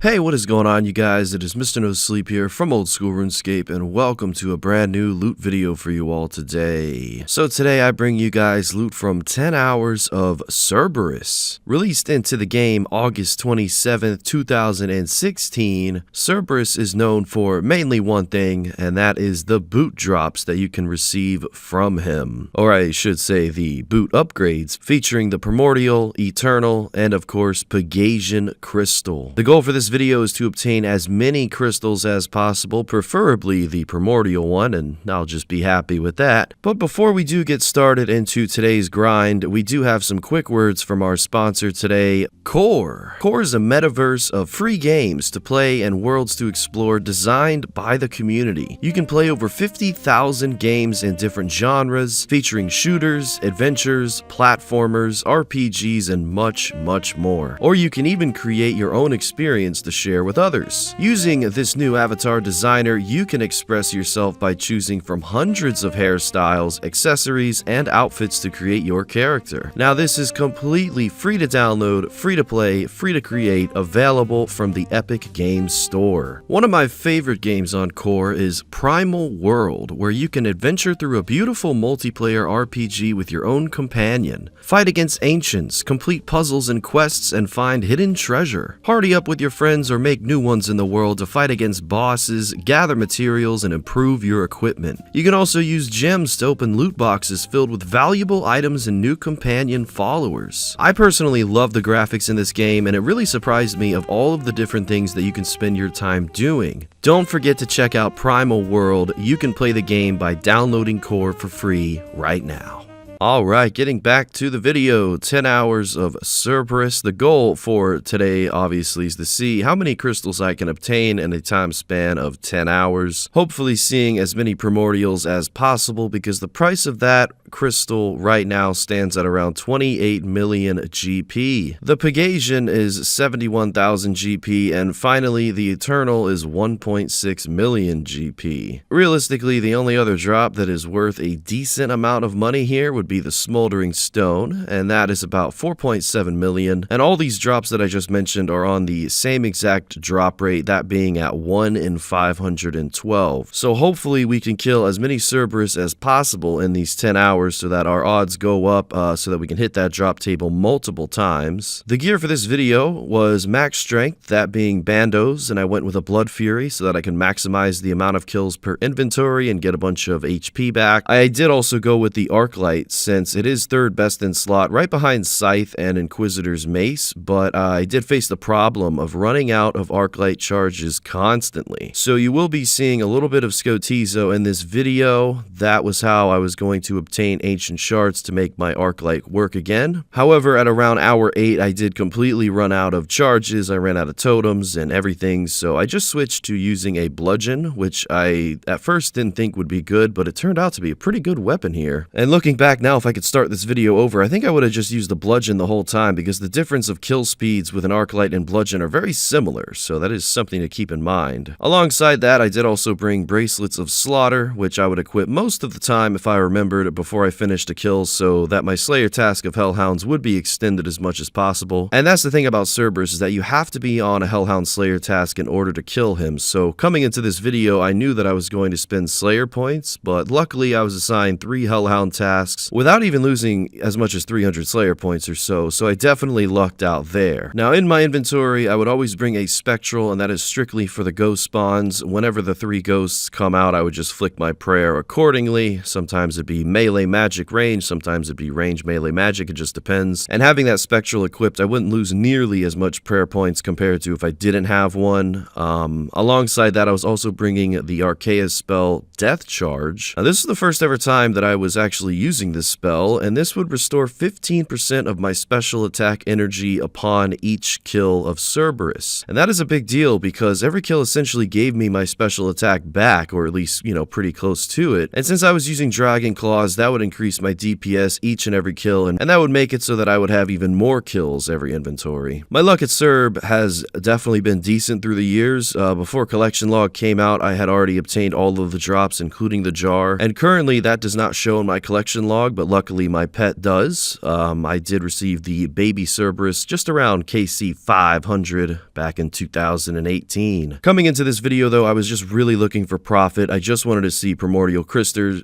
Hey, what is going on, you guys? It is Mr. No Sleep here from Old School RuneScape, and welcome to a brand new loot video for you all today. So today I bring you guys loot from 10 hours of Cerberus. Released into the game August 27th, 2016, Cerberus is known for mainly one thing, and that is the boot drops that you can receive from him. Or I should say the boot upgrades, featuring the Primordial, Eternal, and of course Pegasian Crystal. The goal for this video is to obtain as many crystals as possible, preferably the primordial one, and I'll just be happy with that. But before we do get started into today's grind, we do have some quick words from our sponsor today, Core. Core is a metaverse of free games to play and worlds to explore designed by the community. You can play over 50,000 games in different genres, featuring shooters, adventures, platformers, RPGs, and much, much more. Or you can even create your own experience to share with others. Using this new avatar designer, you can express yourself by choosing from hundreds of hairstyles, accessories, and outfits to create your character. Now, this is completely free to download, free to play, free to create, available from the Epic Games Store. One of my favorite games on Core is Primal World, where you can adventure through a beautiful multiplayer RPG with your own companion. Fight against ancients, complete puzzles and quests, and find hidden treasure. Party up with your friends or make new ones in the world to fight against bosses, gather materials, and improve your equipment. You can also use gems to open loot boxes filled with valuable items and new companion followers. I personally love the graphics in this game, and it really surprised me of all of the different things that you can spend your time doing. Don't forget to check out Primal World. You can play the game by downloading Core for free right now. Alright, getting back to the video, 10 hours of Cerberus. The goal for today, obviously, is to see how many crystals I can obtain in a time span of 10 hours. Hopefully seeing as many primordials as possible, because the price of that crystal right now stands at around 28 million GP. The Pegasian is 71,000 GP, and finally the Eternal is 1.6 million GP. Realistically, the only other drop that is worth a decent amount of money here would be the Smoldering Stone, and that is about 4.7 million. And all these drops that I just mentioned are on the same exact drop rate, that being at 1 in 512. So hopefully we can kill as many Cerberus as possible in these 10 hours so that our odds go up, so that we can hit that drop table multiple times. The gear for this video was max strength, that being bandos, and I went with a Blood Fury so that I can maximize the amount of kills per inventory and get a bunch of HP back. I did also go with the Arclight, since it is third best in slot, right behind Scythe and Inquisitor's Mace, but I did face the problem of running out of Arclight charges constantly. So you will be seeing a little bit of Scotizo in this video. That was how I was going to obtain ancient shards to make my Arclight work again. However, at around hour 8, I did completely run out of charges. I ran out of totems and everything, so I just switched to using a bludgeon, which I at first didn't think would be good, but it turned out to be a pretty good weapon here. And looking back now, if I could start this video over, I think I would have just used the bludgeon the whole time, because the difference of kill speeds with an Arclight and bludgeon are very similar, so that is something to keep in mind. Alongside that, I did also bring Bracelets of Slaughter, which I would equip most of the time if I remembered before I finished a kill, so that my Slayer task of Hellhounds would be extended as much as possible. And that's the thing about Cerberus, is that you have to be on a Hellhound Slayer task in order to kill him. So coming into this video, I knew that I was going to spend Slayer points, but luckily I was assigned 3 Hellhound tasks without even losing as much as 300 Slayer points or so I definitely lucked out there. Now in my inventory, I would always bring a Spectral, and that is strictly for the ghost spawns. Whenever the 3 ghosts come out, I would just flick my prayer accordingly. Sometimes it'd be melee magic range, sometimes it'd be range melee magic, it just depends. And having that Spectral equipped, I wouldn't lose nearly as much prayer points compared to if I didn't have one. Alongside that, I was also bringing the Archaeus spell, Death Charge. Now this is the first ever time that I was actually using this spell, and this would restore 15% of my special attack energy upon each kill of Cerberus. And that is a big deal, because every kill essentially gave me my special attack back, or at least, pretty close to it. And since I was using Dragon Claws, that would increase my DPS each and every kill, and that would make it so that I would have even more kills every inventory. My luck at Cerb has definitely been decent through the years. Before Collection Log came out, I had already obtained all of the drops, including the jar, and currently that does not show in my collection log, dog, but luckily my pet does. I did receive the baby Cerberus just around KC 500 back in 2018. Coming into this video though, I was just really looking for profit. I just wanted to see primordial crystals.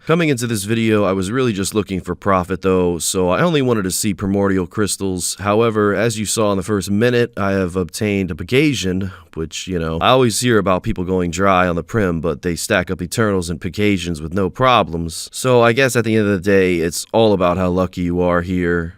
Coming into this video, I was really just looking for profit though, so I only wanted to see primordial crystals. However, as you saw in the first minute, I have obtained a Pegasian, which, you know, I always hear about people going dry on the prim, but they stack up Eternals and Pegasians with no problems. So I guess at the end of the day, it's all about how lucky you are here.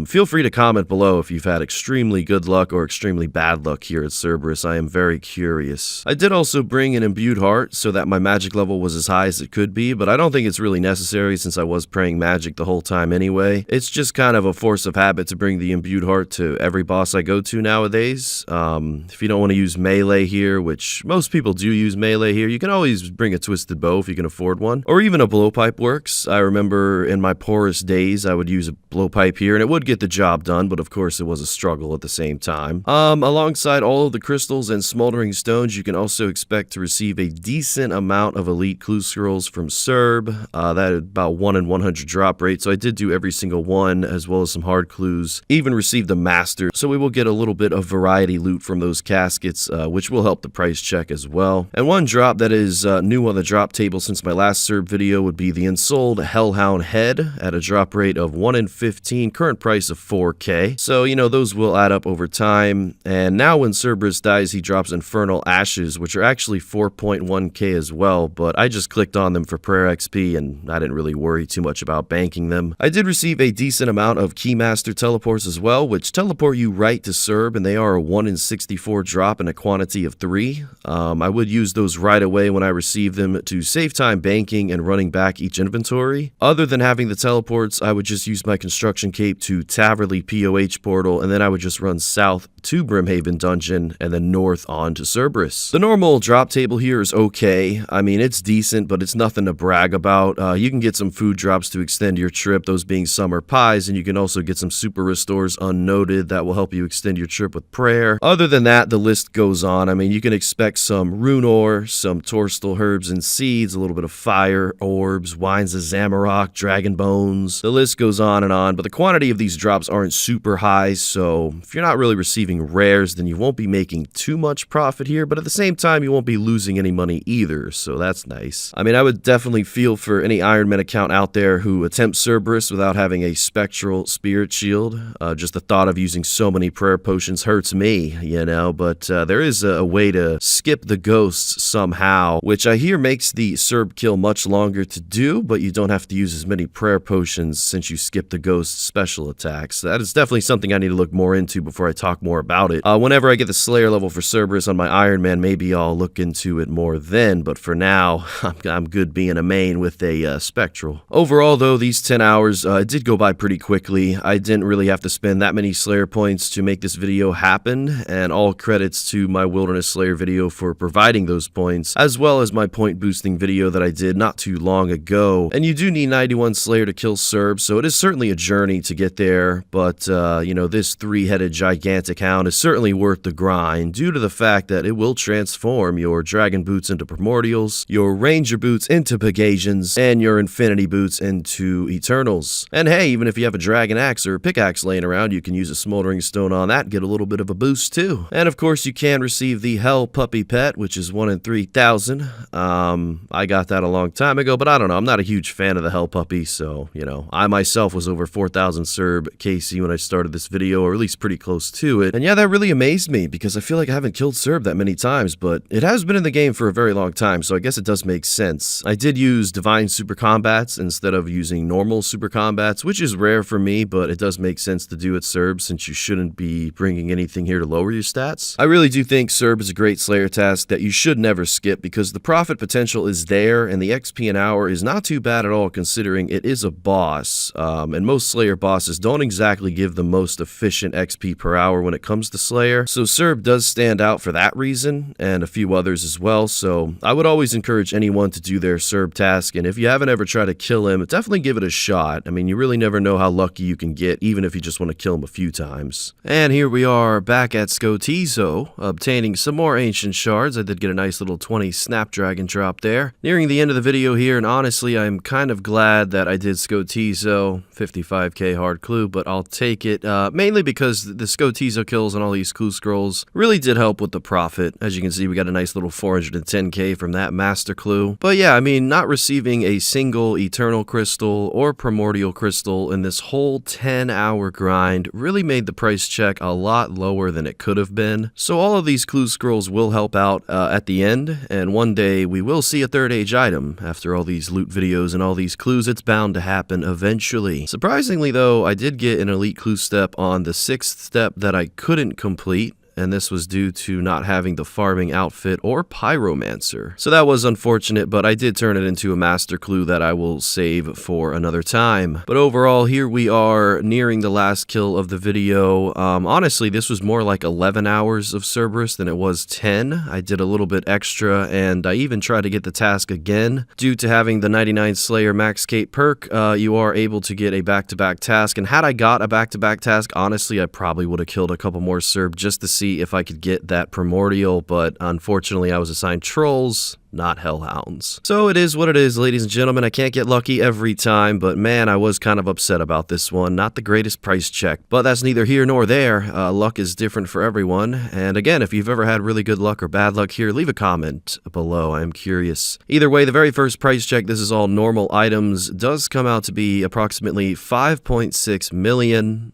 Feel free to comment below if you've had extremely good luck or extremely bad luck here at Cerberus. I am very curious. I did also bring an imbued heart so that my magic level was as high as it could be, but I don't think it's really necessary since I was praying magic the whole time anyway. It's just kind of a force of habit to bring the imbued heart to every boss I go to nowadays. If you don't want to use melee here, which most people do use melee here, you can always bring a twisted bow if you can afford one, or even a blowpipe works. I remember in my poorest days I would use a blowpipe here and it would get the job done, but of course it was a struggle at the same time. Alongside all of the crystals and smoldering stones, you can also expect to receive a decent amount of elite clue scrolls from Cerb. That is about 1 in 100 drop rate, so I did do every single one, as well as some hard clues. Even received a master, so we will get a little bit of variety loot from those caskets, which will help the price check as well. And one drop that is new on the drop table since my last Cerb video would be the Ensouled Hellhound Head at a drop rate of 1 in 15, current price of 4k. So, you know, those will add up over time. And now when Cerberus dies, he drops Infernal Ashes, which are actually 4.1k as well, but I just clicked on them for prayer XP and I didn't really worry too much about banking them. I did receive a decent amount of Keymaster teleports as well, which teleport you right to Cerb, and they are a 1 in 64 drop in a quantity of 3. I would use those right away when I receive them to save time banking and running back each inventory. Other than having the teleports, I would just use my construction cape to Taverley POH portal, and then I would just run south to Brimhaven Dungeon and then north on to Cerberus. The normal drop table here is okay. I mean, it's decent, but it's nothing to brag about. You can get some food drops to extend your trip, those being summer pies, and you can also get some super restores unnoted that will help you extend your trip with prayer. Other than that, the list goes on. I mean, you can expect some rune ore, some Torstal herbs and seeds, a little bit of fire, orbs, wines of Zamarok, dragon bones. The list goes on, but the quantity of these drops aren't super high, so if you're not really receiving rares, then you won't be making too much profit here, but at the same time, you won't be losing any money either, so that's nice. I mean, I would definitely feel for any Iron Man account out there who attempts Cerberus without having a spectral spirit shield. Just the thought of using so many prayer potions hurts me, you know, but there is a way to skip the ghosts somehow, which I hear makes the Cerb kill much longer to do, but you don't have to use as many prayer potions since you skip the ghost special attacks. That is definitely something I need to look more into before I talk more about it. Whenever I get the Slayer level for Cerberus on my Iron Man, maybe I'll look into it more then, but for now, I'm good being a main with a Spectral. Overall though, these 10 hours did go by pretty quickly. I didn't really have to spend that many Slayer points to make this video happen, and all credits to my Wilderness Slayer video for providing those points, as well as my point boosting video that I did not too long ago. And you do need 91 Slayer to kill Cerb, so it is certainly a journey to get there, but you know, this 3-headed gigantic hound is certainly worth the grind due to the fact that it will transform your dragon boots into primordials, your ranger boots into Pegasians, and your infinity boots into Eternals. And hey, even if you have a dragon axe or a pickaxe laying around, you can use a smoldering stone on that and get a little bit of a boost too. And of course, you can receive the Hell Puppy Pet, which is 1 in 3,000. I got that a long time ago, but I don't know, I'm not a huge fan of the Hell Puppy, so, you know, I myself was over 4,000 Cerb KC when I started this video, or at least pretty close to it. And yeah, that really amazed me because I feel like I haven't killed Cerb that many times, but it has been in the game for a very long time, so I guess it does make sense. I did use Divine Super Combats instead of using normal Super Combats, which is rare for me, but it does make sense to do at Cerb since you shouldn't be bringing anything here to lower your stats. I really do think Cerb is a great Slayer task that you should never skip because the profit potential is there and the XP an hour is not too bad at all considering it is a boss, and most Slayer bosses don't exactly give the most efficient XP per hour when it comes to Slayer, so Cerb does stand out for that reason, and a few others as well, so I would always encourage anyone to do their Cerb task, and if you haven't ever tried to kill him, definitely give it a shot. I mean, you really never know how lucky you can get, even if you just want to kill him a few times. And here we are back at Skotizo, obtaining some more ancient shards. I did get a nice little 20 Snapdragon drop there. Nearing the end of the video here, and honestly, I'm kind of glad that I did Scotizo, 55k hard clue, but I'll take it, mainly because the Scotizo kills on all these clue scrolls really did help with the profit. As you can see, we got a nice little 410k from that master clue. But yeah, I mean, not receiving a single Eternal Crystal or Primordial Crystal in this whole 10-hour grind really made the price check a lot lower than it could have been. So all of these clue scrolls will help out at the end, and one day we will see a third age item. After all these loot videos and all these clues, it's bound to happen eventually. Surprisingly though, I did get an elite clue step on the 6th step that I couldn't complete, and this was due to not having the farming outfit or pyromancer. So that was unfortunate, but I did turn it into a master clue that I will save for another time. But overall, here we are nearing the last kill of the video. Honestly, this was more like 11 hours of Cerberus than it was 10. I did a little bit extra, and I even tried to get the task again. Due to having the 99 Slayer Max Cape perk, you are able to get a back-to-back task, and had I got a back-to-back task, honestly, I probably would have killed a couple more Cerb just to see if I could get that primordial, but unfortunately I was assigned trolls, not hellhounds. So it is what it is, ladies and gentlemen. I can't get lucky every time, but man, I was kind of upset about this one. Not the greatest price check, but that's neither here nor there. Luck is different for everyone, and again, if you've ever had really good luck or bad luck here, leave a comment below. I'm curious. Either way, the very first price check, this is all normal items, does come out to be approximately 5.6 million.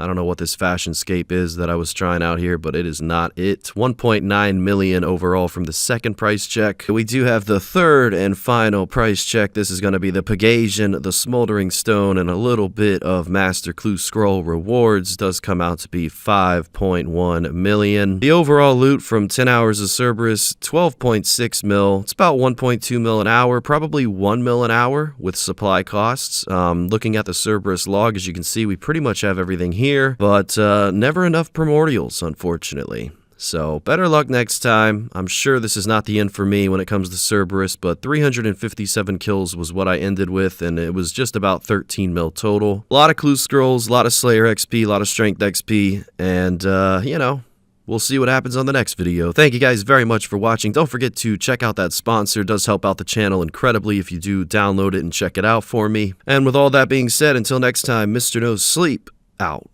I don't know what this fashionscape is that I was trying out here, but it is not it. 1.9 million overall from the second price check. We do have the third and final price check. This is going to be the Pegasian, the Smoldering Stone, and a little bit of Master Clue Scroll rewards. Does come out to be 5.1 million. The overall loot from 10 hours of Cerberus, 12.6 mil. It's about 1.2 mil an hour, probably 1 mil an hour with supply costs. Looking at the Cerberus log, as you can see, we pretty much have everything here, but never enough primordials, unfortunately. So better luck next time. I'm sure this is not the end for me when it comes to Cerberus, but 357 kills was what I ended with, and it was just about 13 mil total. A lot of clue scrolls, a lot of Slayer XP, a lot of strength XP, and you know, we'll see what happens on the next video. Thank you guys very much for watching. Don't forget to check out that sponsor. It does help out the channel incredibly if you do download it and check it out for me. And with all that being said, until next time, Mr. No Sleep out.